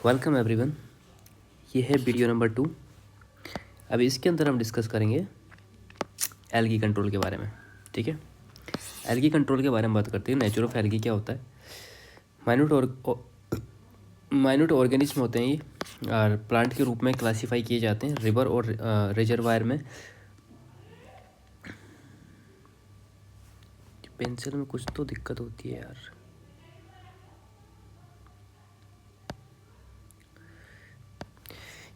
Welcome everyone. ये है video number 2। अभी इसके अंदर हम डिस्कस करेंगे एल्गी कंट्रोल के बारे में। ठीक है, एल्गी कंट्रोल के बारे में बात करते हैं। नेचर ऑफ एल्गी क्या होता है। माइन्यूट ऑर्गेनिज्म होते हैं ये, और प्लांट के रूप में क्लासीफाई किए जाते हैं रिवर और रिजर्वायर में। पेंसिल में कुछ तो दिक्कत होती है यार।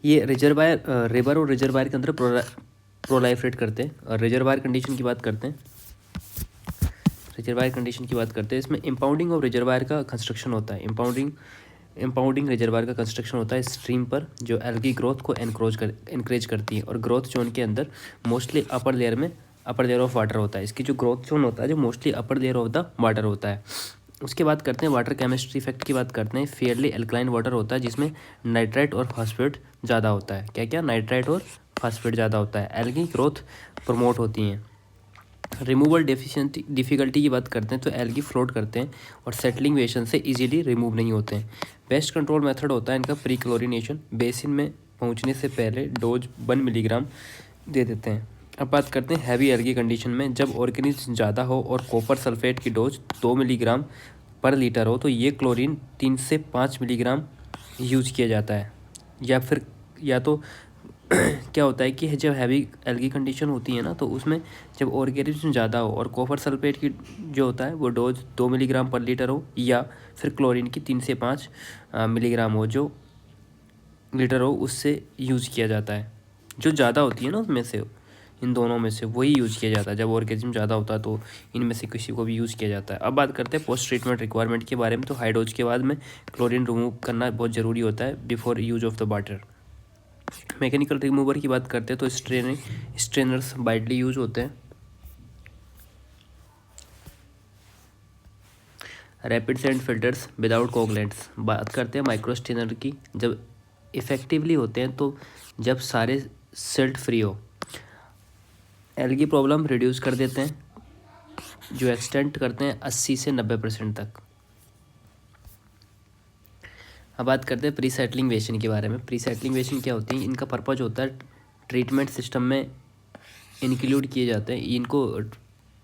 ये रिजर्वायर रिवर और रिजर्वायर के अंदर प्रोलाइफरेट करते हैं। और रिजर्वायर कंडीशन की बात करते हैं। इसमें इम्पाउंडिंग ऑफ रिजर्वायर का कंस्ट्रक्शन होता है। इम्पाउंडिंग रिजर्वायर का कंस्ट्रक्शन होता है स्ट्रीम पर, जो एल्गी ग्रोथ को इनक्रेज करती है। और ग्रोथ जोन के अंदर mostly upper layer of water होता है। इसकी जो ग्रोथ जोन होता है जो mostly upper layer of the water होता है। उसके बाद करते हैं वाटर केमिस्ट्री इफेक्ट की बात करते हैं। फेयरली एल्कलाइन वाटर होता है जिसमें नाइट्राइट और फॉस्फेट ज़्यादा होता है। क्या क्या? नाइट्राइट और फॉस्फेट ज़्यादा होता है। एल्गी ग्रोथ प्रमोट होती हैं। रिमूवल डिफ़िकल्टी की बात करते हैं तो एल्गी फ्लोट करते हैं और सेटलिंग वेशन से इजीली रिमूव नहीं होते हैं। बेस्ट कंट्रोल मेथड होता है इनका प्री क्लोरिनेशन। बेसिन में पहुंचने से पहले डोज 1 मिलीग्राम दे देते हैं। अब बात करते हैं हैवी एल्गी कंडीशन में। जब ऑर्गेनिज्म ज़्यादा हो और कॉपर सल्फेट की डोज 2 मिलीग्राम पर लीटर हो तो ये क्लोरीन 3 से 5 मिलीग्राम यूज किया जाता है। या तो क्या होता है कि जब हैवी एल्गी कंडीशन होती है ना, तो उसमें जब ऑर्गेनिज्म ज़्यादा हो और कॉपर सल्फेट की जो होता है वो डोज 2 मिलीग्राम पर लीटर हो, या फिर क्लोरीन की 3 से 5 मिलीग्राम हो जो लीटर हो, उससे यूज़ किया जाता है। जो ज़्यादा होती है ना उसमें से, इन दोनों में से वही यूज़ किया जाता है। जब ऑर्गेनिज्म ज़्यादा होता है तो इनमें से किसी को भी यूज़ किया जाता है। अब बात करते हैं पोस्ट ट्रीटमेंट रिक्वायरमेंट के बारे में। तो हाई डोज के बाद में क्लोरीन रिमूव करना बहुत ज़रूरी होता है before use of the water. Mechanical remover की बात करते हैं तो स्ट्रेनर्स वाइडली यूज होते हैं। Rapid sand filters without coagulants. बात करते हैं माइक्रो स्ट्रेनर की। जब इफ़ेक्टिवली होते हैं तो जब सारे सिल्ट फ्री हो। एल्गी प्रॉब्लम रिड्यूस कर देते हैं, जो एक्सटेंड करते हैं 80 से 90% तक। अब बात करते हैं प्री सेटलिंग वेशन के बारे में। प्री सेटलिंग वेशन क्या होती है? इनका पर्पज होता है ट्रीटमेंट सिस्टम में इंक्लूड किए जाते हैं। इनको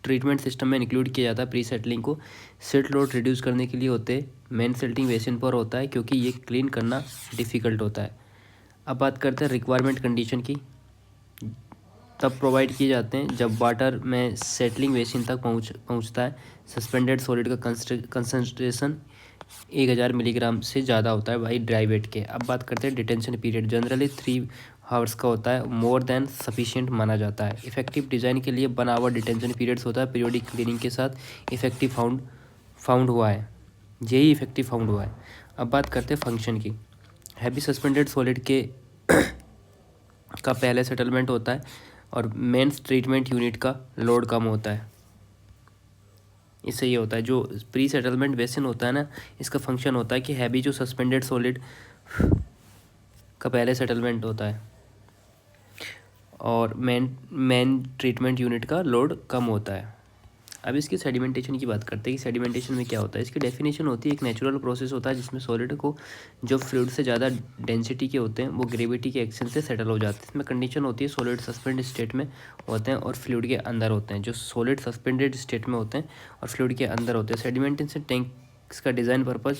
ट्रीटमेंट सिस्टम में इंक्लूड किया जाता है प्री सेटलिंग को। सिल्ट लोड रिड्यूस करने के लिए होते हैं। मेन सेटलिंग वेशन पर होता है क्योंकि ये क्लीन करना डिफ़िकल्ट होता है। अब बात करते हैं रिक्वायरमेंट कंडीशन की। तब प्रोवाइड किए जाते हैं जब वाटर में सेटलिंग वेशन तक पहुंचता है। सस्पेंडेड सॉलिड का कंसनट्रेशन 1000 मिलीग्राम से ज़्यादा होता है बाई ड्राई वेट के। अब बात करते हैं डिटेंशन पीरियड। जनरली 3 आवर्स का होता है, मोर देन सफिशिएंट माना जाता है। इफेक्टिव डिज़ाइन के लिए 1 आवर डिटेंशन पीरियड्स होता है। पीरियोडिक क्लीनिंग के साथ इफेक्टिव फाउंड हुआ है। यही इफेक्टिव फाउंड हुआ है। अब बात करते हैं फंक्शन की। हैवी सस्पेंडेड सॉलिड के का पहले सेटलमेंट होता है और मेंस ट्रीटमेंट यूनिट का लोड कम होता है। इससे ये होता है जो प्री सेटलमेंट बेसिन होता है ना, इसका फंक्शन होता है कि हैवी जो सस्पेंडेड सॉलिड का पहले सेटलमेंट होता है और मेन ट्रीटमेंट यूनिट का लोड कम होता है। अब इसकी सेडिमेंटेशन की बात करते हैं कि सेडिमेंटेशन में क्या होता है। इसकी डेफिनेशन होती है एक नेचुरल प्रोसेस होता है जिसमें सॉलिड को जो फ्लूइड से ज़्यादा डेंसिटी के होते हैं वो ग्रेविटी के एक्शन से सेटल हो जाते हैं। इसमें कंडीशन होती है सॉलिड सस्पेंड स्टेट में होते हैं और फ्लूइड के अंदर होते हैं। जो सॉलिड सस्पेंडेड स्टेट में होते हैं और फ्लूइड के अंदर होते हैं। सेडिमेंटेशन टैंक्स का डिज़ाइन पर्पज़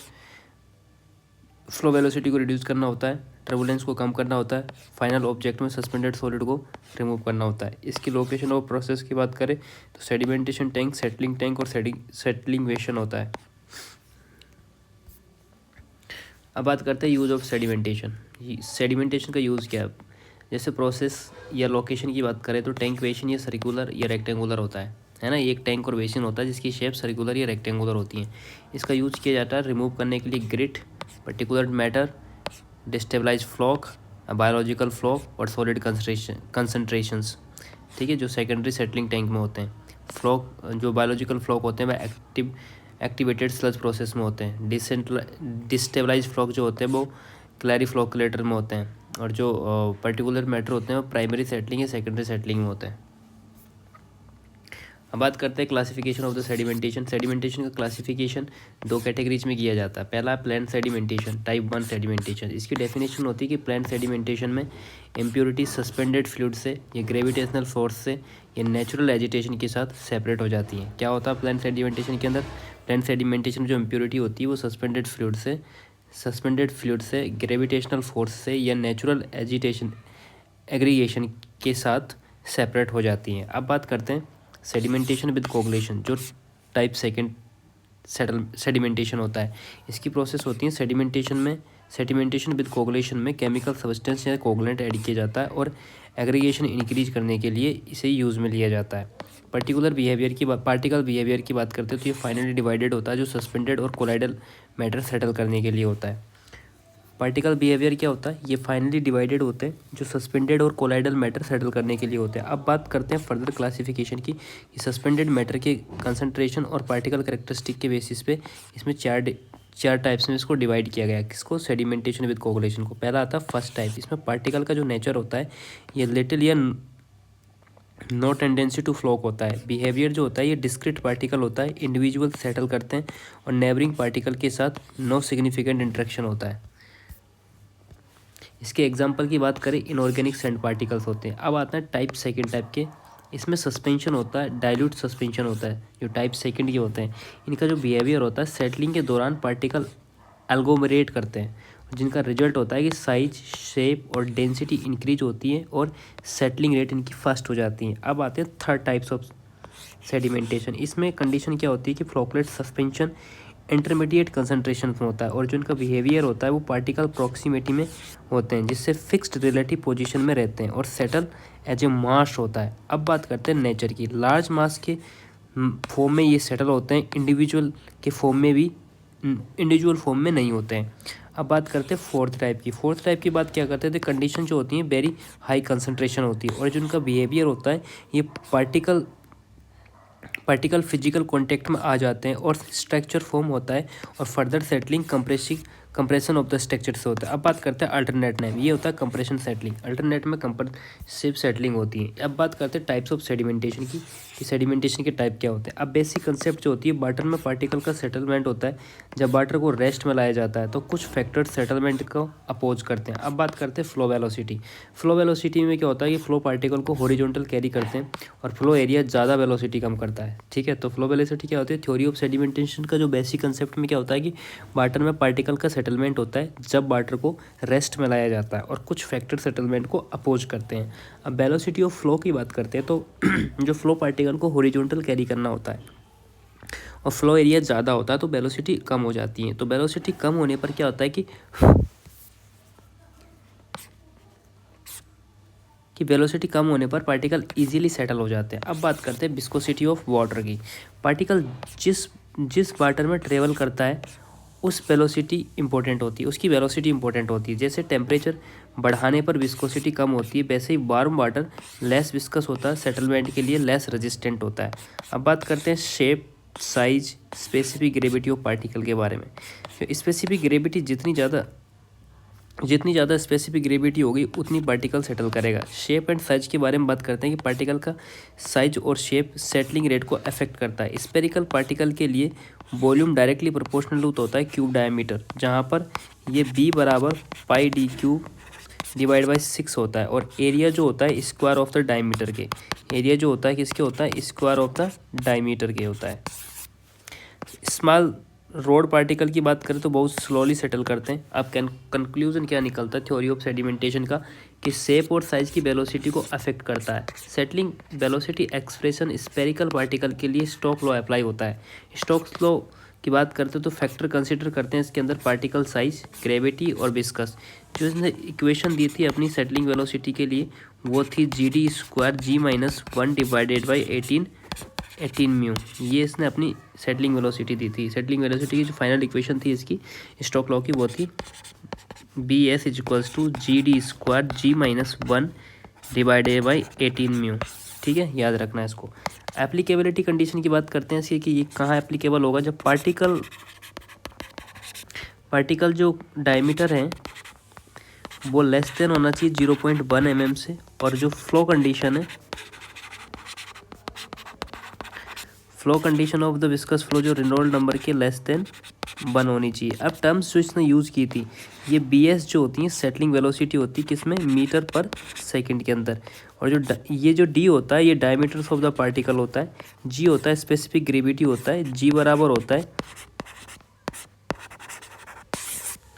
फ्लो वेलोसिटी को रिड्यूस करना होता है, टर्बुलेंस को कम करना होता है, फाइनल ऑब्जेक्ट में सस्पेंडेड सॉलिड को रिमूव करना होता है। इसकी लोकेशन और प्रोसेस की बात करें तो सेडिमेंटेशन टैंक, सेटलिंग टैंक और सेटलिंग वेशन होता है। अब बात करते हैं यूज़ ऑफ सेडिमेंटेशन। सेडिमेंटेशन का यूज़ क्या है? जैसे प्रोसेस या लोकेशन की बात करें तो टैंक वेशन ये सर्कुलर या रेक्टेंगुलर होता है ना। ये एक टैंक और वेसन होता है जिसकी शेप सर्कुलर या रेक्टेंगुलर होती है। इसका यूज़ किया जाता है रिमूव करने के लिए grit, particular matter, destabilize floc, biological floc और सॉलिड कंसनट्रेशंस। ठीक है, जो सेकेंडरी सेटलिंग टैंक में होते हैं। फ्लॉक जो बायोलॉजिकल फ्लॉक होते हैं वह एक्टिवेटेड स्लज प्रोसेस में होते हैं। डिस्टेबलाइज फ्लॉक जो होते हैं वो क्लैरिफ्लॉकुलेटर में होते हैं। और जो पर्टिकुलर मैटर होते हैं वो प्राइमरी सेटलिंग या सेकेंडरी सेटलिंग में होते हैं। अब बात करते हैं classification of the sedimentation. Sedimentation का क्लासिफिकेशन दो कैटेगरीज में किया जाता है। पहला प्लांट सेडिमेंटेशन, टाइप 1 सेडिमेंटेशन। इसकी डेफिनेशन होती है कि प्लांट सेडिमेंटेशन में इम्प्योरिटी सस्पेंडेड फ्लूइड से या ग्रेविटेशनल फोर्स से या नेचुरल एजिटेशन के साथ सेपरेट हो जाती हैं। क्या होता है प्लांट सेडिमेंटेशन के अंदर? प्लांट सेडिमेंटेशन में जो इम्प्योरिटी होती है वो सस्पेंडेड फ्लूइड से ग्रेविटेशनल फोर्स से या नेचुरल एग्रीगेशन के साथ सेपरेट हो जाती हैं। अब बात करते हैं सेडिमेंटेशन विद कोगुलेशन, जो टाइप सेकंड सेडिमेंटेशन होता है। इसकी प्रोसेस होती है सेडिमेंटेशन विद कोगुलेशन में केमिकल सब्सटेंस या कोगुलेंट ऐड किया जाता है और एग्रीगेशन इंक्रीज करने के लिए इसे यूज़ में लिया जाता है। पार्टिकल बिहेवियर की बात करते हैं तो ये फाइनली डिवाइडेड होता है, जो सस्पेंडेड और कोलाइडल मैटर सेटल करने के लिए होता है। पार्टिकल बिहेवियर क्या होता है? ये फाइनली डिवाइडेड होते हैं, जो सस्पेंडेड और कोलाइडल मैटर सेटल करने के लिए होते हैं। अब बात करते हैं फर्दर क्लासिफिकेशन की। सस्पेंडेड मैटर के कंसंट्रेशन और पार्टिकल कैरेक्टरिस्टिक के बेसिस पे इसमें चार टाइप्स में इसको डिवाइड किया गया है। किसको? सेडिमेंटेशन विद कोगुलेशन को। पहला आता है फर्स्ट टाइप। इसमें पार्टिकल का जो नेचर होता है ये लिटिल या नो टेंडेंसी टू फ्लोक होता है। बिहेवियर जो होता है ये डिस्क्रीट पार्टिकल होता है, इंडिविजुअल सेटल करते हैं और नेबरिंग पार्टिकल के साथ नो सिग्निफिकेंट इंटरेक्शन होता है। इसके एग्जाम्पल की बात करें, इनऑर्गेनिक सैंड पार्टिकल्स होते हैं। अब आता है टाइप सेकंड टाइप के। इसमें सस्पेंशन होता है, डाइल्यूट सस्पेंशन होता है, जो टाइप सेकंड के होते हैं। इनका जो बिहेवियर होता है, सेटलिंग के दौरान पार्टिकल एल्गोमरेट करते हैं, जिनका रिजल्ट होता है कि साइज, शेप और डेंसिटी इंक्रीज होती है और सेटलिंग रेट इनकी फास्ट हो जाती है। अब आते हैं थर्ड टाइप्स ऑफ सेडिमेंटेशन। इसमें कंडीशन क्या होती है कि फ्लोकलेट सस्पेंशन इंटरमीडिएट कंसंट्रेशन में होता है और जो इनका बिहेवियर होता है वो पार्टिकल प्रॉक्सिमिटी में होते हैं, जिससे फिक्स्ड रिलेटिव पोजीशन में रहते हैं और सेटल एज ए मास होता है। अब बात करते हैं नेचर की। लार्ज मास के फॉर्म में ये सेटल होते हैं, इंडिविजुअल फॉर्म में नहीं होते हैं। अब बात करते हैं फोर्थ टाइप की बात क्या करते हैं? कंडीशन जो होती है वेरी हाई कंसंट्रेशन होती है और जो उनका बिहेवियर होता है ये पार्टिकल फिजिकल कांटेक्ट में आ जाते हैं और स्ट्रक्चर फॉर्म होता है और further settling compression of the structure से होता है। अब बात करते हैं अल्टरनेट नेम। ये होता है कंप्रेशन सेटलिंग। अल्टरनेट में कंप्रेसिव सेटलिंग होती है। अब बात करते हैं टाइप्स ऑफ सेडिमेंटेशन की, कि सेडिमेंटेशन के टाइप क्या होते हैं। अब बेसिक कंसेप्ट जो होती है, वाटर में पार्टिकल का सेटलमेंट होता है। जब वाटर को रेस्ट में लाया जाता है तो कुछ फैक्टर सेटलमेंट को अपोज करते हैं। अब बात करते हैं फ्लो वेलोसिटी में क्या होता है कि फ्लो पार्टिकल को हॉरिजॉन्टल कैरी करते हैं और फ्लो एरिया ज़्यादा वेलोसिटी कम करता है। ठीक है, तो फ्लो वेलोसिटी क्या होती है? थ्योरी ऑफ सेडिमेंटेशन का जो बेसिक कंसेप्ट में क्या होता है कि वाटर में पार्टिकल का सेटलमेंट होता है जब वाटर को रेस्ट में लाया जाता है और कुछ फैक्टर सेटलमेंट को अपोज करते हैं। अब वेलोसिटी ऑफ फ्लो की बात करते हैं तो जो फ्लो पार्टिकल को हॉरिजॉन्टल कैरी करना होता है और फ्लो एरिया ज़्यादा होता है तो वेलोसिटी कम हो जाती है। तो वेलोसिटी कम होने पर क्या होता है कि वेलोसिटी कम होने पर पार्टिकल इजीली सेटल हो जाते हैं। अब बात करते हैं विस्कोसिटी ऑफ वाटर की। पार्टिकल जिस वाटर में ट्रेवल करता है उस वेलोसिटी इंपॉर्टेंट होती है, उसकी वेलोसिटी इंपॉर्टेंट होती है। जैसे टेम्परेचर बढ़ाने पर विस्कोसिटी कम होती है, वैसे ही वार्म वाटर लेस विस्कस होता है, सेटलमेंट के लिए लेस रेजिस्टेंट होता है। अब बात करते हैं shape, size, specific gravity of particle के बारे में। स्पेसिफिक ग्रेविटी जितनी ज़्यादा स्पेसिफिक ग्रेविटी होगी उतनी पार्टिकल सेटल करेगा। शेप एंड साइज के बारे में बात करते हैं कि पार्टिकल का साइज और शेप सेटलिंग रेट को अफेक्ट करता है। स्पेरिकल पार्टिकल के लिए वॉल्यूम डायरेक्टली प्रोपोर्शनल होता है क्यूब डायमीटर, जहाँ पर ये b बराबर पाई डी क्यूब डिवाइड बाई 6 होता है और एरिया जो होता है स्क्वायर ऑफ द डायमीटर के, एरिया जो होता है किसके होता है? स्क्वायर ऑफ द डायमीटर के होता है। स्मॉल रोड पार्टिकल की बात करें तो बहुत स्लोली सेटल करते हैं। अब कंक्लूजन क्या निकलता है थ्योरी ऑफ सेडिमेंटेशन का? कि शेप और साइज की वेलोसिटी को अफेक्ट करता है। Settling velocity expression spherical particle के लिए स्टोक्स लॉ अप्लाई होता है। स्टोक्स लॉ की बात करते हैं तो फैक्टर कंसिडर करते हैं इसके अंदर पार्टिकल साइज, ग्रेविटी और विस्कस। जो इसने इक्वेशन दी थी अपनी सेटलिंग वेलोसिटी के लिए वो थी GD² G-1 divided by 18 mu. ये इसने अपनी सेटलिंग वेलोसिटी दी थी। सेटलिंग वेलोसिटी की जो फाइनल इक्वेशन थी इसकी स्टोक्स लॉ की वो थी BS = GD² G-1 divided by 18 mu. ठीक है, याद रखना है इसको। एप्लीकेबिलिटी कंडीशन की बात करते हैं इसकी कि ये कहाँ एप्लीकेबल होगा? जब पार्टिकल जो डायमीटर है वो लेस देन होना चाहिए 0.1 mm से, और जो फ्लो कंडीशन है flow condition of the viscous flow जो रेनॉल्ड नंबर के लेस देन 1 होनी चाहिए। अब टर्म्स जो इसने यूज़ की थी, ये BS जो होती है सेटलिंग वेलोसिटी होती है किसमें, मीटर पर सेकंड के अंदर। और ये जो D होता है ये डायमीटर्स ऑफ द पार्टिकल होता है, G होता है स्पेसिफिक ग्रेविटी होता है, G बराबर होता है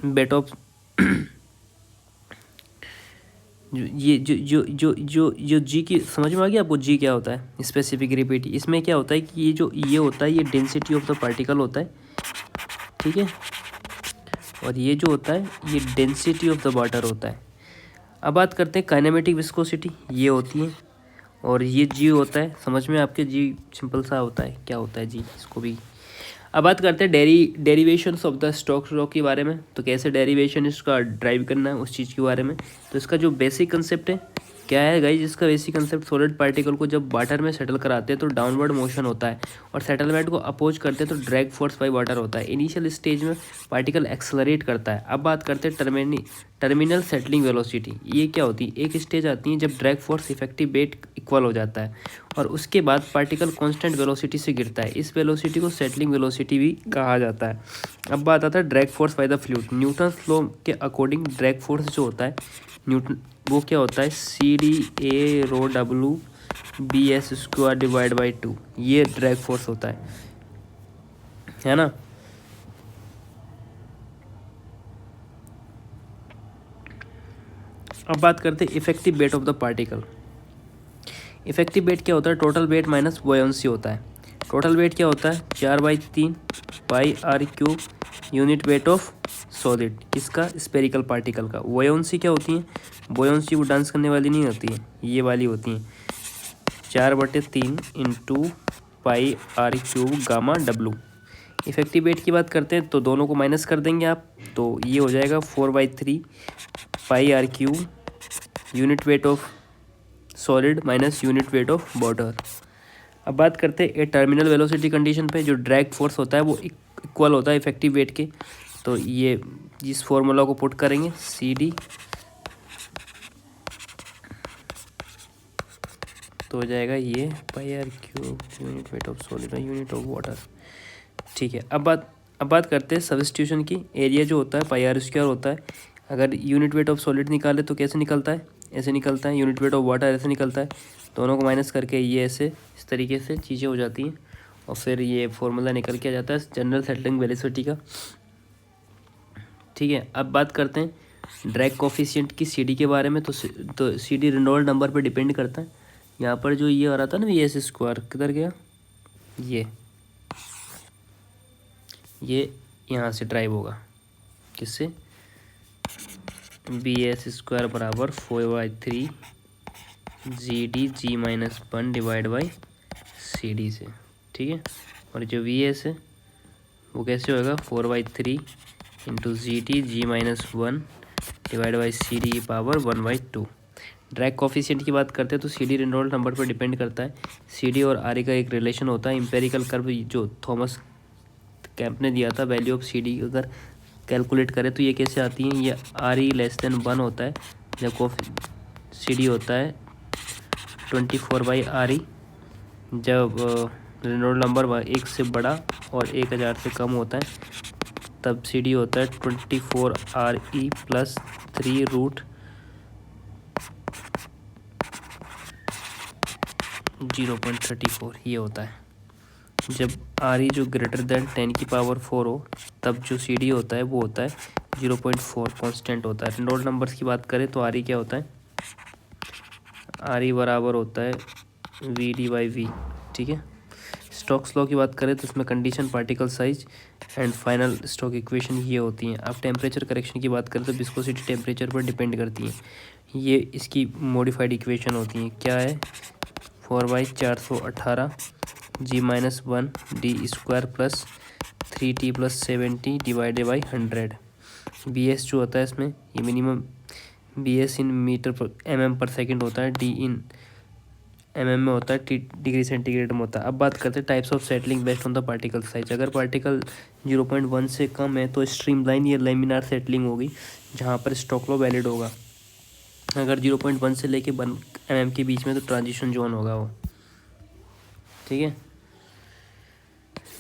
बेट ऑफ ये जो जी की समझ में आ गया आपको, जी क्या होता है, स्पेसिफिक ग्रेविटी। इसमें क्या होता है कि ये होता है ये डेंसिटी ऑफ द पार्टिकल होता है, ठीक है, और ये जो होता है ये डेंसिटी ऑफ द वाटर होता है। अब बात करते हैं काइनेमेटिक विस्कोसिटी, ये होती है, और ये जी होता है, समझ में आपके जी सिंपल सा होता है, क्या होता है जी इसको भी। अब बात करते हैं derivations of the Stokes law के बारे में, तो कैसे डेरिवेशन इसका ड्राइव करना है उस चीज़ के बारे में। तो इसका जो बेसिक कंसेप्ट है क्या है गाइस, इसका बेसिक कंसेप्ट सॉलिड पार्टिकल को जब वाटर में सेटल कराते हैं तो डाउनवर्ड मोशन होता है, और सेटलमेंट को अपोज करते हैं तो ड्रैग फोर्स बाय वाटर होता है। इनिशियल स्टेज में पार्टिकल एक्सेलरेट करता है। अब बात करते हैं टर्मिनल सेटलिंग वेलोसिटी, ये क्या होती है, एक स्टेज आती है जब drag force effective weight equal हो जाता है, और उसके बाद पार्टिकल कांस्टेंट वेलोसिटी से गिरता है। इस वेलोसिटी को सेटलिंग वेलोसिटी भी कहा जाता है। अब बात आता है drag force by the fluid. Newton's law के अकॉर्डिंग ड्रैग फोर्स जो होता है न्यूटन वो क्या होता है, CD A ρW BS² divide by 2, ये ड्रैग फोर्स होता है ना। अब बात करते हैं effective weight of the particle. Effective weight क्या होता है, टोटल वेट माइनस बुयांसी होता है। टोटल वेट क्या होता है, 4/3 πr³ unit weight of solid, किसका, स्पेरिकल पार्टिकल का। बुयांसी क्या होती है, बुयांसी वो डांस करने वाली नहीं होती है, ये वाली होती है, 4/3 × πr³ gamma W। Effective weight की बात करते हैं तो दोनों को माइनस कर देंगे आप, तो ये हो जाएगा 4/3 πr³ unit weight of solid minus unit weight of water. अब बात करते हैं टर्मिनल वेलोसिटी कंडीशन पे, जो ड्रैग फोर्स होता है वो इक्वल होता है इफेक्टिव वेट के। तो ये इस फॉर्मूला को पुट करेंगे, CD तो हो जाएगा ये πr³ unit weight of solid unit of water, ठीक है। अब बात करते हैं सब्स्टिट्यूशन की। एरिया जो होता है πr² होता है, अगर यूनिट वेट ऑफ सॉलिड निकाले तो कैसे निकलता है, ऐसे निकलता है, यूनिट वेट ऑफ वाटर ऐसे निकलता है, दोनों को माइनस करके ये ऐसे इस तरीके से चीज़ें हो जाती हैं, और फिर ये फार्मूला निकल के आ जाता है जनरल सेटलिंग वेलोसिटी का, ठीक है। अब बात करते हैं ड्रैग कोफिशिएंट की CD के बारे में। तो CD रेनॉल्ड नंबर पर डिपेंड करता है। यहाँ पर जो ये आ रहा था ना VS², किधर गया, ये यहाँ से ड्राइव होगा, किससे, BS² बराबर 4/3 GD G-1 divide by CD से, ठीक है। और जो VS है वो कैसे होगा, 4/3 × GD G-1 divide by CD power 1/2। Drag coefficient की बात करते हैं तो CD रेनॉल्ड नंबर पर डिपेंड करता है। CD और RE का एक रिलेशन होता है, एम्पेरिकल कर्व जो थॉमस कैंप ने दिया था, वैल्यू ऑफ CD अगर कैलकुलेट करें तो ये कैसे आती है, ये RE लेस देन 1 होता है जब CD होता है 24/RE, जब रेनॉल्ड नंबर 1 से बड़ा और 1000 से कम होता है तब CD होता है 24RE + 3√0.34, ये होता है। जब RE जो ग्रेटर देन 10⁴ हो तब जो CD होता है वो होता है 0.4 कांस्टेंट होता है। रेनॉल्ड नंबर्स की बात करें तो RE क्या होता है, RE बराबर होता है VD/V, ठीक है। स्टोक्स लॉ की बात करें तो इसमें condition, particle size and final Stoke equation ये होती हैं। अब टेम्परेचर करेक्शन की बात करें तो विस्कोसिटी टेम्परेचर पर डिपेंड करती है, ये इसकी मॉडिफाइड इक्वेशन होती हैं, क्या है, 4/418 G-1 D² + 3T + 7T divided by 100। BS जो होता है इसमें ये मिनिमम BS इन मीटर पर mm पर सेकेंड होता है, D इन mm में होता है, T डिग्री सेंटीग्रेड में होता है। अब बात करते हैं types of settling based on the particle size. अगर पार्टिकल 0.1 से कम है तो स्ट्रीमलाइन या लेमिनार सेटलिंग होगी जहाँ पर स्टोक्स लॉ वैलिड होगा। अगर 0.1 से लेके 1 mm के बीच में तो ट्रांजिशन जोन होगा वो, ठीक है।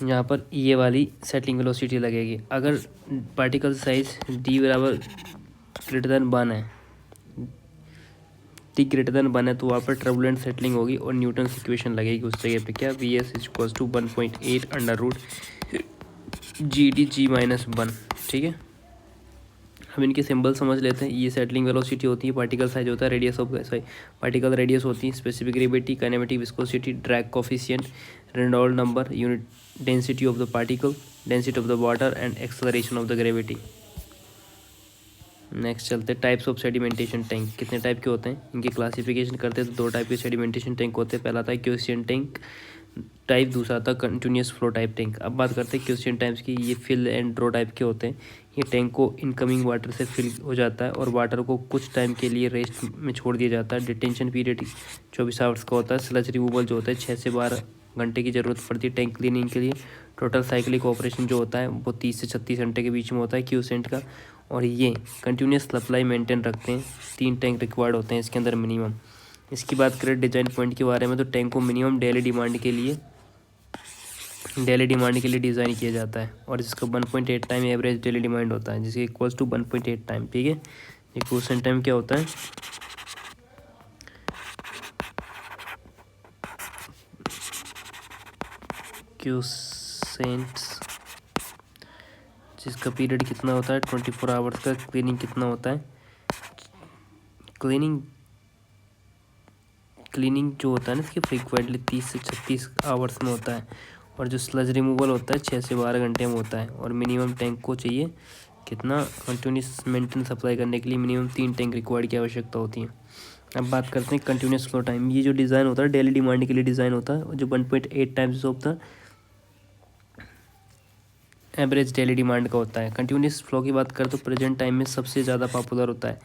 यहाँ पर ये वाली सेटलिंग वेलोसिटी लगेगी। अगर पार्टिकल साइज डी बराबर ग्रेटर देन 1 है, टी ग्रेटर देन 1 है, तो वहाँ पर टर्बुलेंट सेटलिंग होगी और न्यूटन की इक्वेशन लगेगी उस जगह पे। क्या V S is equals to 1.8 under root G D G minus 1। ठीक है, हम इनके सिंबल समझ लेते हैं। ये सेटलिंग वेलोसिटी होती है, पार्टिकल साइज होता है, रेडियस ऑफ पार्टिकल रेडियस होती है, specific gravity, kinematic viscosity, drag coefficient, Reynold number, unit density of the particle, density of the water and acceleration of the gravity. Next चलते हैं, types of sedimentation tank कितने type के होते हैं, इनकी classification करते हैं तो 2 टाइप के सेडिमेंटेशन टैंक होते हैं। पहला था क्वेश्चन टैंक टाइप, दूसरा था कंटिन्यूस फ्लो टाइप टैंक। अब बात करते हैं क्वेश्चन टाइप्स की। ये फिल एंड ड्रॉ टाइप के होते हैं। ये टैंक को इनकमिंग वाटर से फिल हो जाता है और वाटर को कुछ टाइम के लिए रेस्ट में छोड़ दिया जाता है। डिटेंशन पीरियड 24 आवर्स का होता है। स्लज रिमूवल जो होता है 6 से 12 घंटे की ज़रूरत पड़ती है टैंक क्लीनिंग के लिए। टोटल साइक्लिक ऑपरेशन जो होता है वो 30 से 36 घंटे के बीच में होता है क्यूसेंट का। और ये कंटिन्यूस सप्लाई मेंटेन रखते हैं। 3 टैंक रिक्वायर्ड होते हैं इसके अंदर मिनिमम। इसकी बात करें डिजाइन पॉइंट के बारे में, तो टैंक को मिनिमम डेली डिमांड के लिए डिज़ाइन किया जाता है और इसका 1.8 टाइम एवरेज डेली डिमांड होता है, जिसके इक्वल्स टू 1.8 टाइम। ठीक है, ये क्वोशेंट टाइम क्या होता है, क्वोशेंट्स, जिसका पीरियड कितना होता है 24 आवर्स का। क्लीनिंग कितना होता है, क्लीनिंग जो होता है ना इसकी फ्रीक्वेंटली 30 से 36 आवर्स में होता है। और जो स्लज रिमूवल होता है 6 से 12 घंटे में होता है। और मिनिमम टैंक को चाहिए कितना, कंटिन्यूस मेंटेन सप्लाई करने के लिए मिनिमम 3 टैंक रिक्वायर्ड की आवश्यकता होती है। अब बात करते हैं कंटिन्यूस फ्लो टाइम। ये जो डिज़ाइन होता है डेली डिमांड के लिए डिज़ाइन होता है, जो 1.8 times of the average daily demand का होता है। कंटिन्यूस फ्लो की बात करें तो प्रेजेंट टाइम में सबसे ज़्यादा पॉपुलर होता है।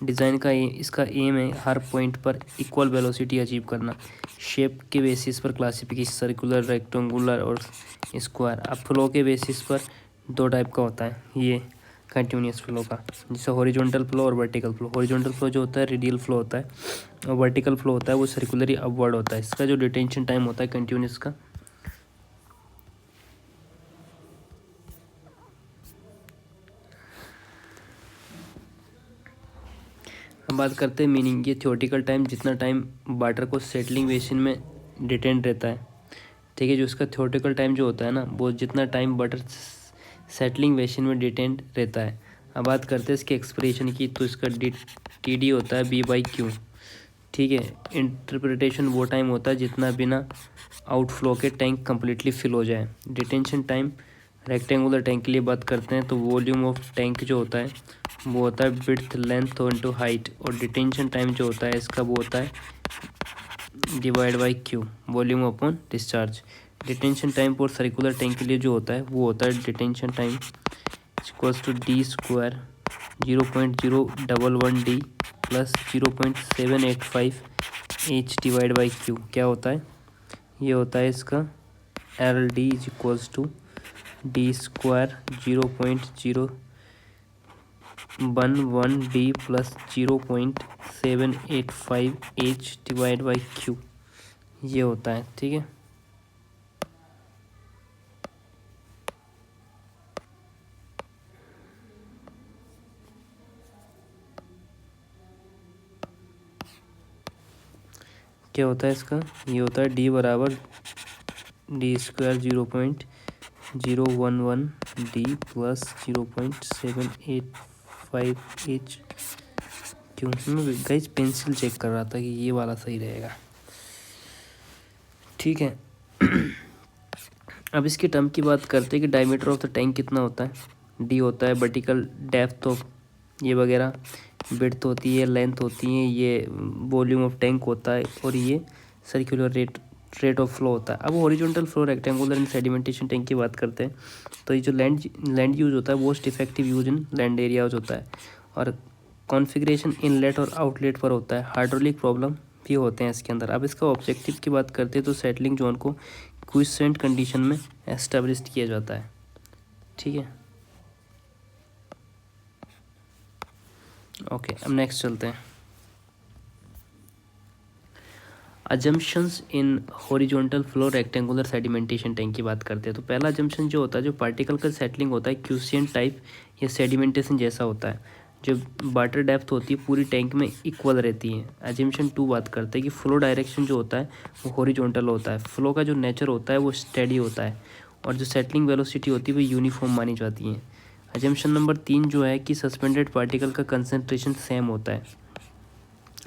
डिज़ाइन का इसका एम है हर पॉइंट पर इक्वल वेलोसिटी अचीव करना। शेप के बेसिस पर क्लासिफिकेशन सर्कुलर, रेक्टेंगुलर और स्क्वायर। अब फ्लो के बेसिस पर 2 टाइप का होता है ये कंटिन्यूस फ्लो का, जैसे हॉरिजॉन्टल फ्लो और वर्टिकल फ्लो। हॉरिजॉन्टल फ्लो जो होता है रेडियल फ्लो होता है और वर्टिकल फ्लो होता है वो सर्कुलरली अपवर्ड होता है। इसका जो डिटेंशन टाइम होता है कंटिन्यूस का, हम बात करते हैं मीनिंग। ये थ्योरेटिकल टाइम, जितना टाइम वाटर को सेटलिंग बेसिन में डिटेन रहता है। ठीक है, जो इसका थ्योरेटिकल टाइम जो होता है ना, वो जितना टाइम वाटर सेटलिंग बेसिन में डिटेन रहता है। अब बात करते हैं इसके एक्सप्रेशन की, तो इसका टी डी होता है B/Q। ठीक है, इंटरप्रिटेशन वो टाइम होता है जितना बिना आउटफ्लो के टैंक कम्प्लीटली फिल हो जाए। डिटेंशन टाइम, रेक्टेंगुलर टैंक के लिए बात करते हैं तो वॉल्यूम ऑफ टैंक जो होता है वो होता है विड्थ लेंथ इनटू हाइट। और डिटेंशन टाइम जो होता है इसका वो होता है D/Q, volume upon discharge. Detention time for circular tank के लिए जो होता है वो होता है detention time equals to D square 0.011D plus 0.785 H/Q। क्या होता है, ये होता है इसका LD is equals to D square 0.011D plus 0.785 H/Q, ये होता है। ठीक है, क्या होता है इसका, ये होता है D बराबर D square 0.011D plus 0.785 H/Q। मैं गाइस पेंसिल चेक कर रहा था कि ये वाला सही रहेगा। ठीक है अब इसके टर्म की बात करते हैं कि डायमीटर ऑफ द टैंक कितना होता है। डी होता है वर्टिकल डेप्थ ऑफ ये वगैरह, विड्थ होती है, लेंथ होती है, ये वॉल्यूम ऑफ टैंक होता है और ये सर्कुलर रेट ऑफ फ्लो होता है। अब horizontal flow, rectangular and sedimentation tank की बात करते हैं तो ये जो लैंड यूज होता है most effective use in land areas होता है। और कॉन्फ़िगरेशन इनलेट और आउटलेट पर होता है। हाइड्रोलिक प्रॉब्लम भी होते हैं इसके अंदर। अब इसका ऑब्जेक्टिव की बात करते हैं तो सेटलिंग जोन को क्विसेंट कंडीशन में एस्टेब्लिश किया जाता है। ठीक है, ओके अब नेक्स्ट चलते हैं। Assumptions in horizontal flow rectangular sedimentation tank की बात करते हैं। तो पहला अजम्पशन जो होता है, जो पार्टिकल का सेटलिंग होता है क्यूसियन टाइप या सेडिमेंटेशन जैसा होता है, जो वाटर डेप्थ होती है पूरी टैंक में इक्वल रहती है। अजम्पशन 2 बात करते हैं कि फ्लो डायरेक्शन जो होता है वो हॉरिजॉन्टल होता है, फ्लो का जो नेचर होता है वो स्टेडी होता है, और जो सेटलिंग वेलोसिटी होती है वो यूनिफॉर्म मानी जाती है। अजम्पशन नंबर 3 जो है कि सस्पेंडेड पार्टिकल का कंसंट्रेशन सेम होता है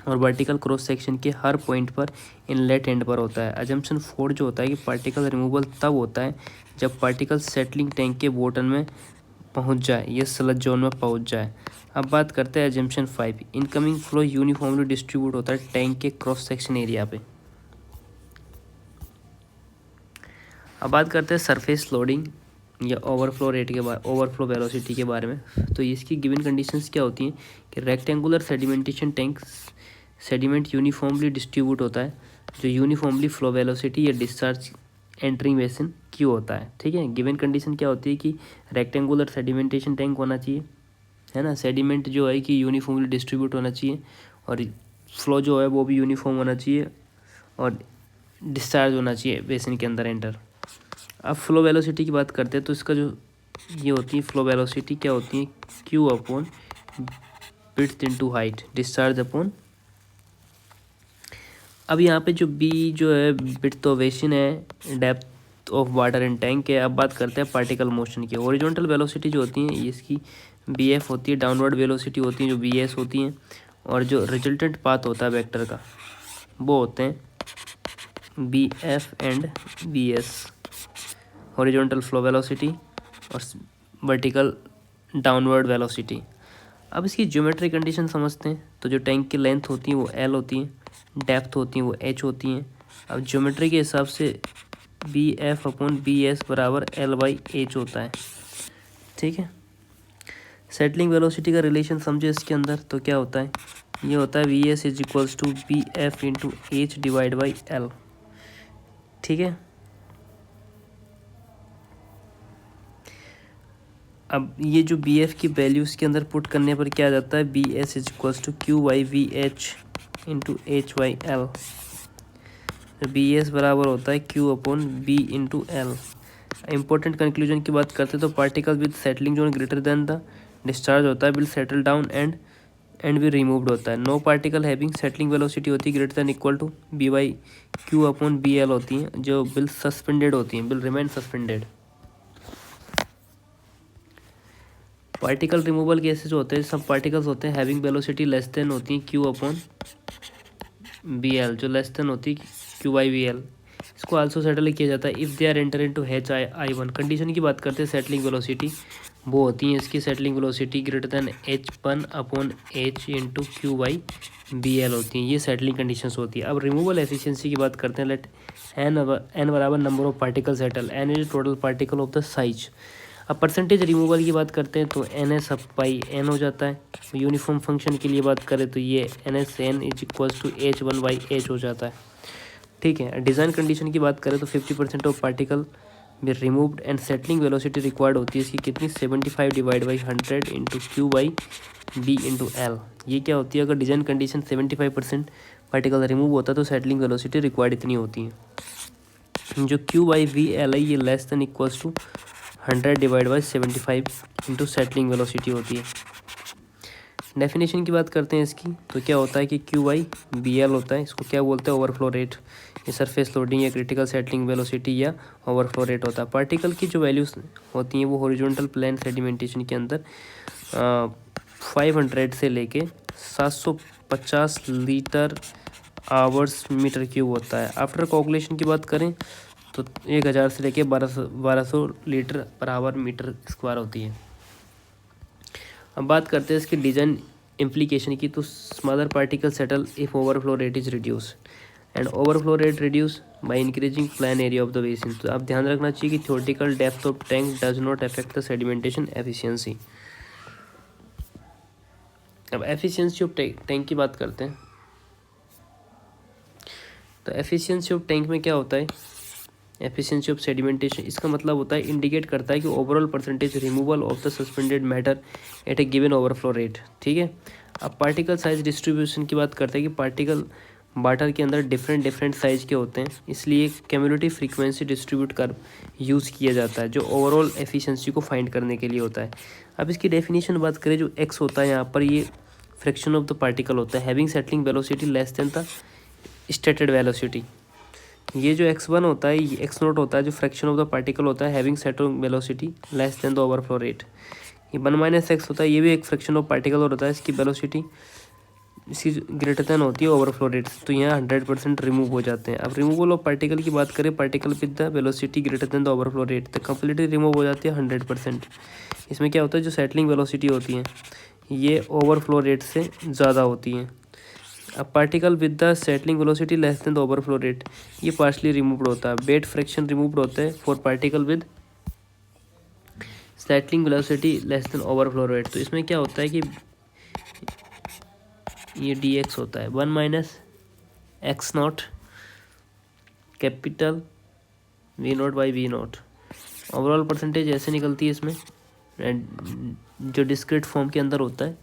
और वर्टिकल क्रॉस सेक्शन के हर पॉइंट पर इनलेट एंड पर होता है। अजम्पशन 4 जो होता है कि पार्टिकल रिमूवल तब होता है जब पार्टिकल सेटलिंग टैंक के बॉटम में पहुंच जाए या स्लज जोन में पहुंच जाए। अब बात करते हैं assumption 5, incoming flow uniformly distribute होता है टैंक के क्रॉस सेक्शन एरिया पे। अब बात करते हैं सरफेस लोडिंग या ओवरफ्लो रेट के बारे, ओवरफ्लो वेलोसिटी के बारे में। तो इसकी गिवन कंडीशंस क्या होती हैं कि rectangular sedimentation tank sediment uniformly distribute होता है, जो यूनिफॉर्मली फ्लो वेलोसिटी या डिस्चार्ज एंटरिंग बेसिन क्यू होता है। ठीक है, गिवन कंडीशन क्या होती है कि रेक्टेंगुलर सेडिमेंटेशन टैंक होना चाहिए, है ना, सेडिमेंट जो है कि यूनिफॉर्मली डिस्ट्रीब्यूट होना चाहिए, और फ्लो जो है वो भी यूनिफॉर्म होना चाहिए, और डिस्चार्ज होना चाहिए बेसिन के अंदर एंटर। अब फ्लो वेलोसिटी की बात करते हैं, तो इसका जो ये होती है फ्लो वेलोसिटी क्या होती है, Q upon width into height discharge upon. अब यहाँ पे जो बी जो है विड्थ ऑफ बेसिन है, depth of water in tank है। अब बात करते हैं पार्टिकल मोशन की। हॉरिजॉन्टल वेलोसिटी जो होती है इसकी बी एफ होती है, डाउनवर्ड वेलोसिटी होती है जो बी एस होती हैं, और जो रिजल्टेंट पाथ होता है वेक्टर का वो होते हैं B F and B S, horizontal flow velocity और वर्टिकल डाउनवर्ड वेलोसिटी। अब इसकी ज्योमेट्री कंडीशन समझते हैं। तो जो टैंक की लेंथ होती है वो एल होती है, डेप्थ होती है वो एच होती हैं। अब ज्योमेट्री के हिसाब से B F upon B S बराबर एल बाई एच होता है। ठीक है, सेटलिंग वेलोसिटी का रिलेशन समझे इसके अंदर, तो क्या होता है, ये होता है V S is equals to B F into H divide by L. ठीक है, अब ये जो बी एफ की वैल्यूज़ के अंदर पुट करने पर क्या आ जाता है, B S is equals to Q Y V H into H Y L. B S बराबर होता है Q upon B into L. Important conclusion की बात करते हैं, तो particle with settling zone greater than the discharge होता है, विल सेटल डाउन एंड भी रिमूव्ड होता है। No particle having settling velocity होती है greater than equal to B by Q upon B L होती हैं, जो बिल सस्पेंडेड होती हैं, bill remain suspended. Particle removal cases जो होते हैं, सब पार्टिकल्स होते हैं हैविंग वेलोसिटी लेस देन होती है क्यू अपॉन बी एल, जो लेस देन होती है क्यू बाई वी एल। इसको आल्सो सेटल किया जाता है if they are enter into H I one. Condition की बात करते हैं सेटलिंग वेलोसिटी, वो होती है इसकी settling velocity greater than H one upon H into Q by B L होती हैं, ये सेटलिंग कंडीशंस होती है। अब रिमूवल एफिशिएंसी की बात करते हैं, लेट एन बराबर number of particle settle, N is total particle of the size. अब परसेंटेज रिमूवल की बात करते हैं, तो N S up by N हो जाता है। यूनिफॉर्म फंक्शन के लिए बात करें तो ये N S N is equals to H one by H हो जाता है। ठीक है, डिज़ाइन कंडीशन की बात करें तो 50% ऑफ पार्टिकल में removed and settling velocity required होती है इसकी कितनी, 75 divide by 100 into Q by B into L. ये क्या होती है, अगर डिज़ाइन कंडीशन 75% पार्टिकल रिमूव होता है तो सेटलिंग वेलोसिटी रिक्वायर्ड इतनी होती है। जो क्यू बाई वी एल है ये less than equals to 100 divide by 75 into settling velocity होती है। डेफिनेशन की बात करते हैं इसकी, तो क्या होता है कि क्यू बाई बी एल होता है, इसको क्या बोलते हैं, ओवरफ्लो रेट। ये सरफेस लोडिंग या क्रिटिकल सेटलिंग वेलोसिटी या ओवरफ्लो रेट होता है। पार्टिकल की जो वैल्यूज होती हैं वो हॉरिजॉन्टल प्लेन सेडिमेंटेशन के अंदर 500 से लेके 750 लीटर आवर्स मीटर क्यूब होता है। आफ्टर कैलकुलेशन की बात करें तो 1000 से लेके 1200 litre per hour meter square होती है। अब बात करते हैं इसकी डिजाइन इम्प्लीकेशन की, तो smaller particle settle if overflow rate is reduce and overflow rate reduce by increasing plan area of the basin. तो आप ध्यान रखना चाहिए कि theoretical depth of tank does not affect the sedimentation efficiency. अब efficiency of tank की बात करते हैं, तो एफिशिएंसी ऑफ टैंक में क्या होता है, एफिशिएंसी ऑफ सेडिमेंटेशन, इसका मतलब होता है इंडिकेट करता है कि overall percentage removal of the suspended matter at A given overflow rate. ठीक है, अब पार्टिकल साइज डिस्ट्रीब्यूशन की बात करते हैं कि पार्टिकल वाटर के अंदर डिफरेंट डिफरेंट साइज के होते हैं, इसलिए क्यूमुलेटिव फ्रीक्वेंसी डिस्ट्रीब्यूट कर यूज़ किया जाता है, जो ओवरऑल एफिशिएंसी को फाइंड करने के लिए होता है। अब इसकी डेफिनेशन बात करें, जो एक्स होता है यहाँ पर, ये फ्रैक्शन ऑफ द पार्टिकल होता है, having settling velocity less than the stated velocity. ये जो x1 होता है, ये x0 होता है, जो फ्रैक्शन ऑफ द पार्टिकल होता है, having settling velocity less than the overflow rate. ये 1 - x होता है, ये भी एक फ्रैक्शन ऑफ पार्टिकल होता है, इसकी वेलोसिटी इसकी ग्रेटर देन होती है ओवरफ्लो रेट। तो यहाँ 100% रिमूव हो जाते हैं। अब रिमूवल ऑफ पार्टिकल की बात करें, particle with the velocity greater than the overflow rate, तो कम्प्लीटली रिमूव हो जाती है 100%। इसमें क्या होता है, जो सेटलिंग वेलोसिटी होती है ये ओवरफ्लो रेट से ज़्यादा होती है। अब particle with the settling velocity less than the overflow rate, ये पार्शली रिमूव्ड होता है, वेट फ्रैक्शन रिमूव्ड होता है for particle with settling velocity less than overflow rate. तो इसमें क्या होता है कि ये dx होता है 1 - x0 capital v0 by v0। Overall percentage ऐसे निकलती है इसमें, जो डिस्क्रीट फॉर्म के अंदर होता है।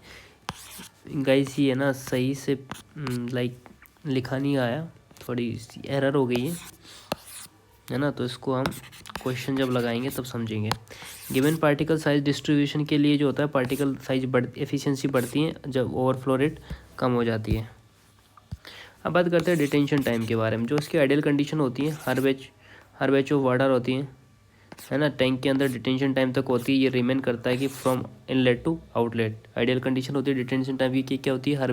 गाइस ये है ना, सही से लाइक लिखा नहीं आया, थोड़ी एरर हो गई है ना, तो इसको हम क्वेश्चन जब लगाएंगे तब समझेंगे। गिवन पार्टिकल साइज डिस्ट्रीब्यूशन के लिए जो होता है, पार्टिकल साइज एफिशिएंसी बढ़ती है जब ओवरफ्लो रेट कम हो जाती है। अब बात करते हैं डिटेंशन टाइम के बारे में। जो इसकी आइडियल कंडीशन होती है, हर बैच ऑफ वाटर होती है ना, टैंक के अंदर डिटेंशन टाइम तक होती है, ये रिमेन करता है कि from inlet to outlet. Ideal condition होती है डिटेंशन टाइम की, क्या होती है, हर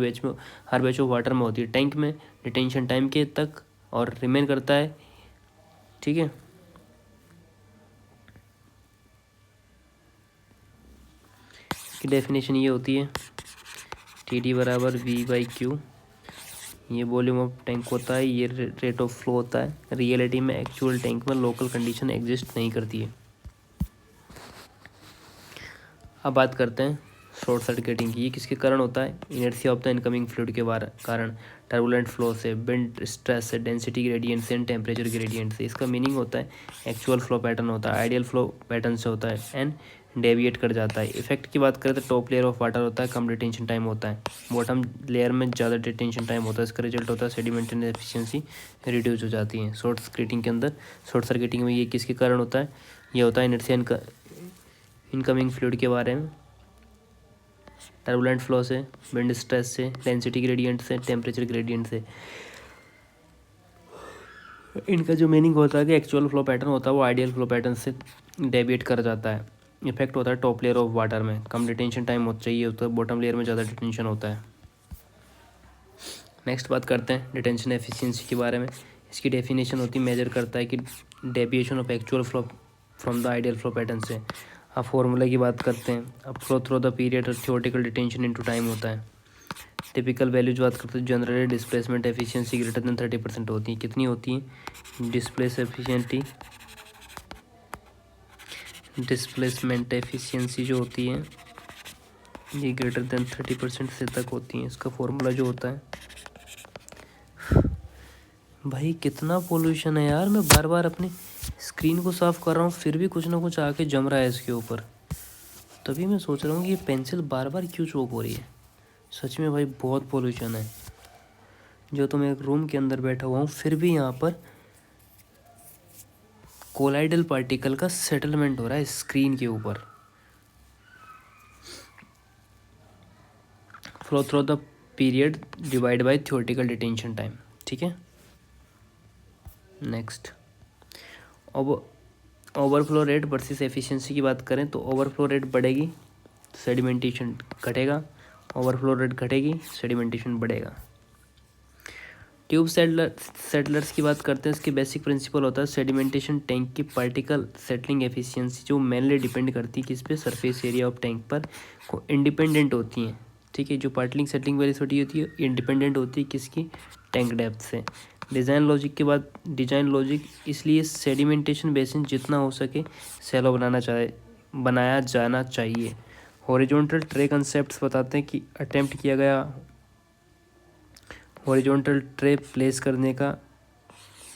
बैच ऑफ वाटर में होती है, टैंक में डिटेंशन टाइम के तक और रिमेन करता है। ठीक है, इसकी डेफिनेशन ये होती है, TD बराबर V/Q, ये वॉल्यूम ऑफ टैंक होता है, ये रेट ऑफ फ्लो होता है। रियलिटी में एक्चुअल टैंक में लोकल कंडीशन एग्जिस्ट नहीं करती है। अब बात करते हैं शॉर्ट सर्किटिंग की। ये किसके कारण होता है, inertia of the incoming fluid के कारण, टर्बुलेंट फ्लो से, विंड स्ट्रेस से, डेंसिटी ग्रेडियंट से, टेम्परेचर ग्रेडियंट से। इसका मीनिंग होता है एक्चुअल फ्लो पैटर्न होता है, आइडियल फ्लो पैटर्न से होता है एंड डेविएट कर जाता है। इफेक्ट की बात करें तो टॉप लेयर ऑफ वाटर होता है, कम डिटेंशन टाइम होता है, बॉटम लेयर में ज़्यादा डिटेंशन टाइम होता है। इसका रिजल्ट होता है सेडिमेंटेशन एफिशिएंसी रिड्यूस हो जाती है। शॉर्ट सर्किटिंग के अंदर, शॉर्ट सर्किटिंग में ये किसके कारण होता है, ये होता है इनर्शिया इनकमिंग फ्लूइड के बारे में, टर्बुलेंट फ्लो से, विंड स्ट्रेस से, डेंसिटी ग्रेडियंट से, टेम्परेचर ग्रेडियंट से। इनका जो मीनिंग होता है कि एक्चुअल फ्लो पैटर्न होता है वो आइडियल फ्लो पैटर्न से डेविएट कर जाता है। इफेक्ट होता है टॉप लेयर ऑफ वाटर में, कम डिटेंशन टाइम चाहिए होता है, बॉटम लेयर में ज़्यादा डिटेंशन होता है। नेक्स्ट बात करते हैं डिटेंशन एफिशिएंसी के बारे में। इसकी डेफिनेशन होती है, मेजर करता है कि deviation of actual flow from the ideal flow pattern से। अब फॉर्मूला की बात करते हैं। अब फ्लो थ्रू द पीरियड और थियोरेटिकल डिटेंशन इनटू टाइम होता है। टिपिकल वैल्यूज बात करते हैं, generally displacement efficiency greater than 30% होती है। कितनी होती है डिस्प्लेसमेंट एफिशिएंसी जो होती है ये ग्रेटर देन 30% से तक होती है। इसका फॉर्मूला जो होता है, भाई कितना पोल्यूशन है यार, मैं बार बार अपनी स्क्रीन को साफ कर रहा हूँ फिर भी कुछ ना कुछ आके जम रहा है इसके ऊपर। तभी मैं सोच रहा हूँ कि ये पेंसिल बार बार क्यों चोक हो रही है। सच में भाई बहुत पोल्यूशन है। जो तो मैं एक रूम के अंदर बैठा हुआ हूँ फिर भी यहाँ पर कोलाइडल पार्टिकल का सेटलमेंट हो रहा है स्क्रीन के ऊपर। Flow through the period divide by theoretical detention time. ठीक है, next overflow rate versus efficiency की बात करें तो ओवरफ्लो रेट बढ़ेगी, सेडिमेंटेशन घटेगा, ओवरफ्लो रेट घटेगी, सेडिमेंटेशन बढ़ेगा। ट्यूब सेटलर्स की बात करते हैं। इसके बेसिक प्रिंसिपल होता है सेडिमेंटेशन टैंक की पार्टिकल सेटलिंग एफिशिएंसी, जो मेनली डिपेंड करती है किस पे, सरफेस एरिया ऑफ टैंक पर, को इंडिपेंडेंट होती हैं। ठीक है, जो पार्टिकल सेटलिंग वेलोसिटी होती है इंडिपेंडेंट होती है किसकी, टैंक डेप्थ से। डिज़ाइन लॉजिक के बाद, डिजाइन लॉजिक इसलिए सेडिमेंटेशन बेसिन जितना हो सके सैलो बनाया जाना चाहिए। हॉरिजॉन्टल ट्रे कंसेप्ट्स बताते हैं कि अटेम्प्ट किया गया हॉरिजॉन्टल ट्रे प्लेस करने का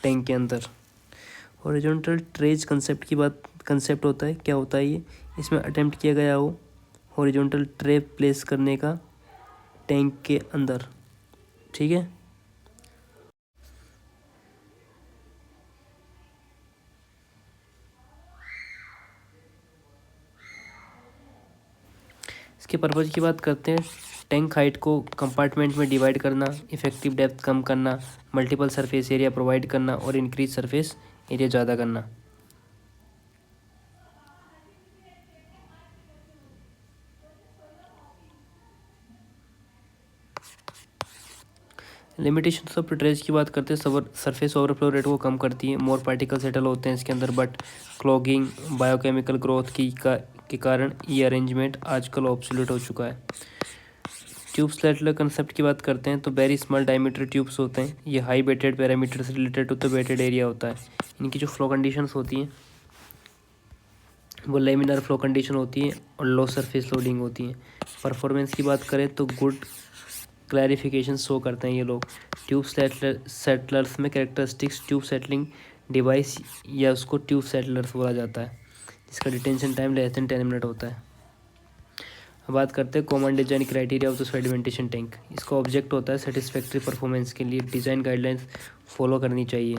टैंक के अंदर। हॉरिजॉन्टल ट्रेज कंसेप्ट होता है, क्या होता है ये, इसमें अटेम्प्ट किया गया हो हॉरिजॉन्टल ट्रे प्लेस करने का टैंक के अंदर। ठीक है, इसके पर्पज़ की बात करते हैं, टैंक हाइट को कंपार्टमेंट में डिवाइड करना, इफेक्टिव डेप्थ कम करना, मल्टीपल सरफेस एरिया प्रोवाइड करना और इंक्रीज सरफेस एरिया ज़्यादा करना। लिमिटेशन ऑफ प्रिटरेज की बात करते हैं, सरफेस ओवरफ्लो रेट को कम करती है, मोर पार्टिकल सेटल होते हैं इसके अंदर, बट क्लॉगिंग बायोकेमिकल ग्रोथ के कारण ये अरेंजमेंट आजकल ऑब्सोल्यूट हो चुका है। ट्यूब स्लैटलर कंसेप्ट की बात करते हैं तो वेरी स्मॉल डायमीटर ट्यूब्स होते हैं, ये हाई बेटेड पैरामीटर से रिलेटेड टू द बेटेड एरिया होता है। इनकी जो फ्लो कंडीशंस होती हैं वो लेमिनर फ्लो कंडीशन होती है और लो सरफेस लोडिंग होती है। परफॉर्मेंस की बात करें तो गुड क्लैरिफिकेशन शो करते हैं ये लोग। ट्यूब सेटलर्स में कैरेक्टरिस्टिक्स ट्यूब सेटलिंग डिवाइस या उसको ट्यूब सेटलर्स बोला जाता है, जिसका detention time less than 10 minute होता है। अब बात करते हैं common design criteria of the sedimentation tank. इसका ऑब्जेक्ट होता है सेटिस्फैक्ट्री परफॉर्मेंस के लिए डिज़ाइन गाइडलाइंस फॉलो करनी चाहिए।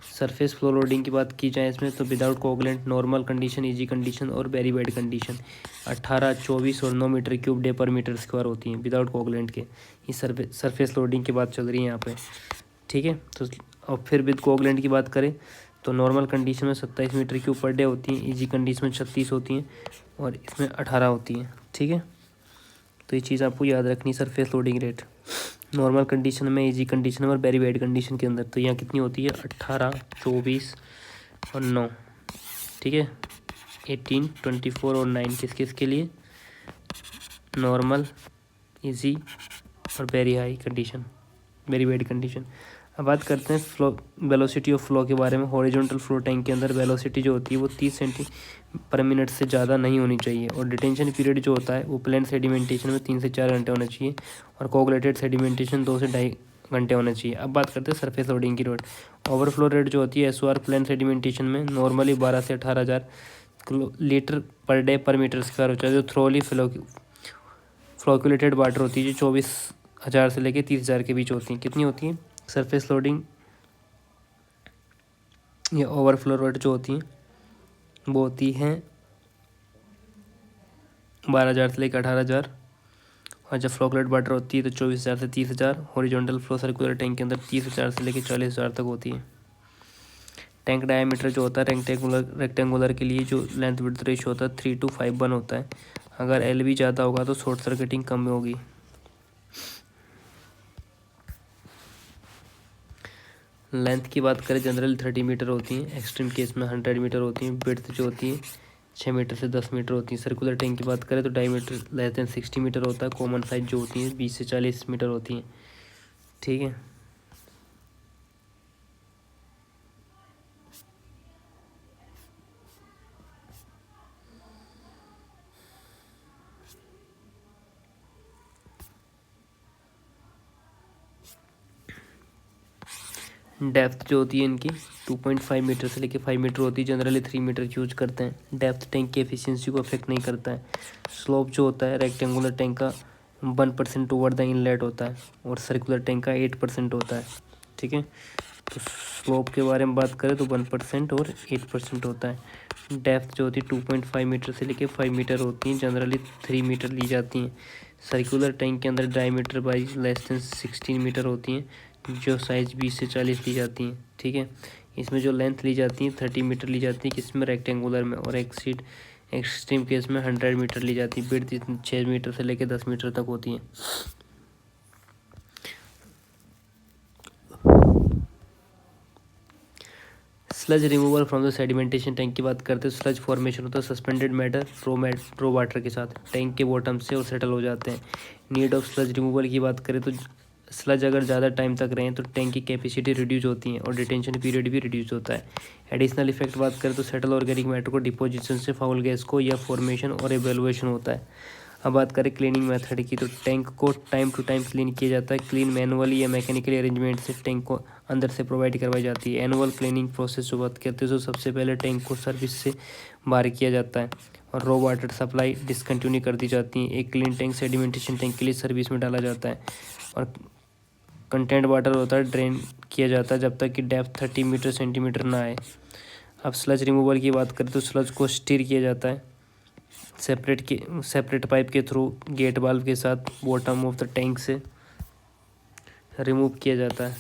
सरफेस फ्लो लोडिंग की बात की जाए इसमें तो without coagulant, normal condition, easy condition और वेरी बैड कंडीशन 18, 24 और 9 metre cube day per metre square होती हैं विदाउट कोगलेंट के। ये सरफेस लोडिंग की बात चल रही है यहाँ पे, ठीक है। तो और फिर विद कोगलेंट की बात करें तो नॉर्मल कंडीशन में 27 मीटर क्यूब पर डे होती हैं, इजी कंडीशन में 36 होती हैं और इसमें 18 होती हैं, ठीक है। तो ये चीज़ आपको याद रखनी, surface loading rate normal condition में, इजी कंडीशन में और वेरी बैड कंडीशन के अंदर। तो यहाँ कितनी होती है 18, 24 और 9, ठीक है। 18, 24 और 9 किस किस के लिए, नॉर्मल, इजी और very high condition, very bad condition. अब बात करते हैं फ्लो वेलोसिटी ऑफ फ्लो के बारे में। हॉरिजॉन्टल फ्लो टैंक के अंदर वेलोसिटी जो होती है वो 30 सेंटी/मिनट से ज़्यादा नहीं होनी चाहिए और डिटेंशन पीरियड जो होता है वो प्लेन सेडिमेंटेशन में 3 से 4 घंटे होना चाहिए और कोगुलेटेड सेडिमेंटेशन 2 से 2.5 घंटे होना चाहिए। अब बात करते हैं सरफेस लोडिंग की रेट। ओवरफ्लो रेट जो होती है एसओआर प्लेन सेडिमेंटेशन में नॉर्मली 12 से 18,000 litre per day per metre square होता है। जो थ्रोली फ्लोक्यूलेटेड वाटर होती है जो 24,000 से लेकर 30,000 के बीच होती हैं। कितनी होती हैं सरफेस लोडिंग या ओवरफ्लो रेट जो होती हैं वो होती हैं 12,000 से लेकर 18,000 और जब फ्लोक्यूलेट वाटर होती है तो 24,000 से 30,000। हॉरिजॉन्टल फ्लो सर्कुलर टैंक के अंदर 30,000 से लेकर 40,000 तक होती है। टैंक डायमीटर जो होता है रेक्टेंगुलर के लिए जो लेंथ विड्थ रेशियो होता है 3:5:1 होता है। अगर एल भी ज़्यादा होगा तो शॉर्ट सर्किटिंग कम होगी। लेंथ की बात करें जनरल 30 मीटर होती हैं, एक्सट्रीम केस में 100 मीटर होती हैं। विड्थ जो होती है 6 मीटर से 10 मीटर होती है। सर्कुलर टैंक की बात करें तो डायमीटर लेस देन 60 मीटर होता है। कॉमन साइज जो होती है 20 से 40 मीटर होती हैं, ठीक है। डेप्थ जो होती है इनकी 2.5 मीटर से लेकर 5 मीटर होती है। जनरली 3 मीटर यूज करते हैं। डेप्थ टैंक की एफिशिएंसी को अफेक्ट नहीं करता है। स्लोप जो होता है रेक्टेंगुलर टैंक का 1% ओवर द इनलेट होता है और सर्कुलर टैंक का 8% होता है, ठीक है। तो स्लोप के बारे में बात करें तो 1% और 8% होता है। डेप्थ जो होती है 2.5 मीटर से लेकर 5 मीटर होती हैं। जनरली 3 मीटर ली जाती हैं। सर्कुलर टैंक के अंदर diameter by less than 16 meter होती हैं जो साइज़ 20 से 40 ली जाती हैं, ठीक है। इसमें जो लेंथ ली जाती है 30 मीटर ली जाती है किसमें, रेक्टेंगुलर में, और एक्सट्रीम केस में 100 मीटर ली जाती है। विड्थ 6 मीटर से लेकर 10 मीटर तक होती है। Sludge removal from the sedimentation tank की बात करते हैं। स्लज फॉर्मेशन होता है सस्पेंडेड मैटर रो वाटर के साथ टैंक के बॉटम से और सेटल हो जाते हैं। नीड ऑफ स्लज रिमूवल की बात करें तो स्लज अगर ज़्यादा टाइम तक रहें तो टैंक की कैपेसिटी रिड्यूस होती है और डिटेंशन पीरियड भी रिड्यूस होता है। एडिशनल इफेक्ट बात करें तो सेटल ऑर्गेनिक मैटर को डिपोजिशन से फाउल गैस को या फॉर्मेशन और एवेलुएशन होता है। अब बात करें क्लीनिंग मेथड की तो टैंक को टाइम टू टाइम क्लीन किया जाता है। क्लीन मैनुअली या मैकेनिकली अरेंजमेंट से टैंक को अंदर से प्रोवाइड करवाई जाती है। एनुअल क्लीनिंग प्रोसेस जो बात करते हैं तो सबसे पहले टैंक को सर्विस से बाहर किया जाता है और रो वाटर सप्लाई डिसकंटिन्यू कर दी जाती है। एक क्लीन टैंक सेडिमेंटेशन टैंक के लिए सर्विस में डाला जाता है और कंटेंट वाटर होता है ड्रेन किया जाता है जब तक कि डेप्थ 30 मीटर सेंटीमीटर ना आए। अब स्लज रिमूवल की बात करें तो स्लज को स्टीर किया जाता है सेपरेट पाइप के थ्रू गेट वाल्व के साथ बॉटम ऑफ द टैंक से रिमूव किया जाता है।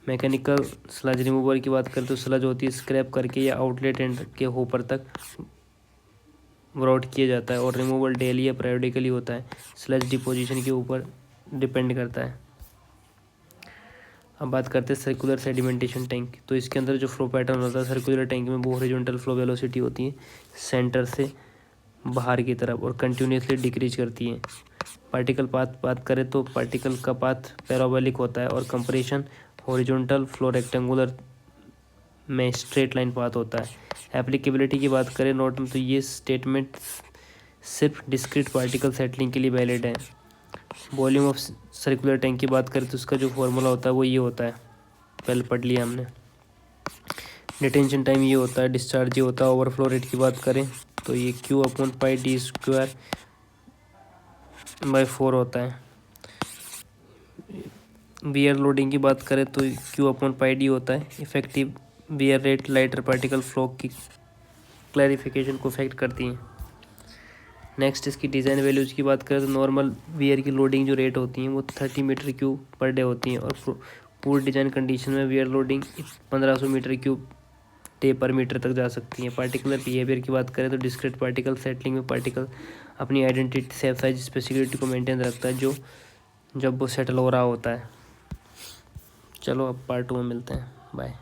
मैकेनिकल स्लज रिमूवर की बात करें तो स्लज होती है स्क्रैप करके या आउटलेट एंड के होपर तक ब्रॉड किया जाता है और रिमूवल डेली या पीरियडिकली होता है। स्लज डिपोजिशन के ऊपर डिपेंड करता है। अब बात करते हैं सर्कुलर सेडिमेंटेशन टैंक। तो इसके अंदर जो फ्लो पैटर्न होता है सर्कुलर टैंक में वो हॉरिजॉन्टल फ्लो वेलोसिटी होती है सेंटर से बाहर की तरफ और कंटिन्यूसली डिक्रीज करती है। पार्टिकल पाथ बात करें तो पार्टिकल का पाथ पैराबोलिक होता है और कंप्रेशन हॉरिजॉन्टल फ्लो रेक्टेंगुलर में स्ट्रेट लाइन पाथ होता है। एप्लीकेबिलिटी की बात करें नोट में तो ये स्टेटमेंट सिर्फ डिस्क्रीट पार्टिकल सेटलिंग के लिए वैलिड है। वॉल्यूम ऑफ सर्कुलर टैंक की बात करें तो उसका जो फॉर्मूला होता है वो ये होता है, पहले पढ़ लिया हमने। डिटेंशन टाइम ये होता है, डिस्चार्ज ये होता है। ओवरफ्लो रेट की बात करें तो ये Q/πd²/4 होता है। वियर लोडिंग की बात करें तो Q/πd होता है। Effective wear rate lighter particle flow की क्लैरिफिकेशन को इफेक्ट करती हैं। नेक्स्ट इसकी डिज़ाइन वैल्यूज़ की बात करें तो नॉर्मल वियर की लोडिंग जो रेट होती हैं वो 30 मीटर क्यूब पर डे होती हैं और पूरी डिज़ाइन कंडीशन में weir loading 1500 meter cube day per meter तक जा सकती हैं। पार्टिकुलर बिहेवियर की बात करें तो डिस्क्रीट पार्टिकल सेटलिंग में पार्टिकल अपनी आइडेंटिटी सेफ साइज स्पेसिफिसिटी को मेंटेन रखता है जो जब वो सेटल हो रहा होता है। चलो अब पार्ट 2 में मिलते हैं। बाय।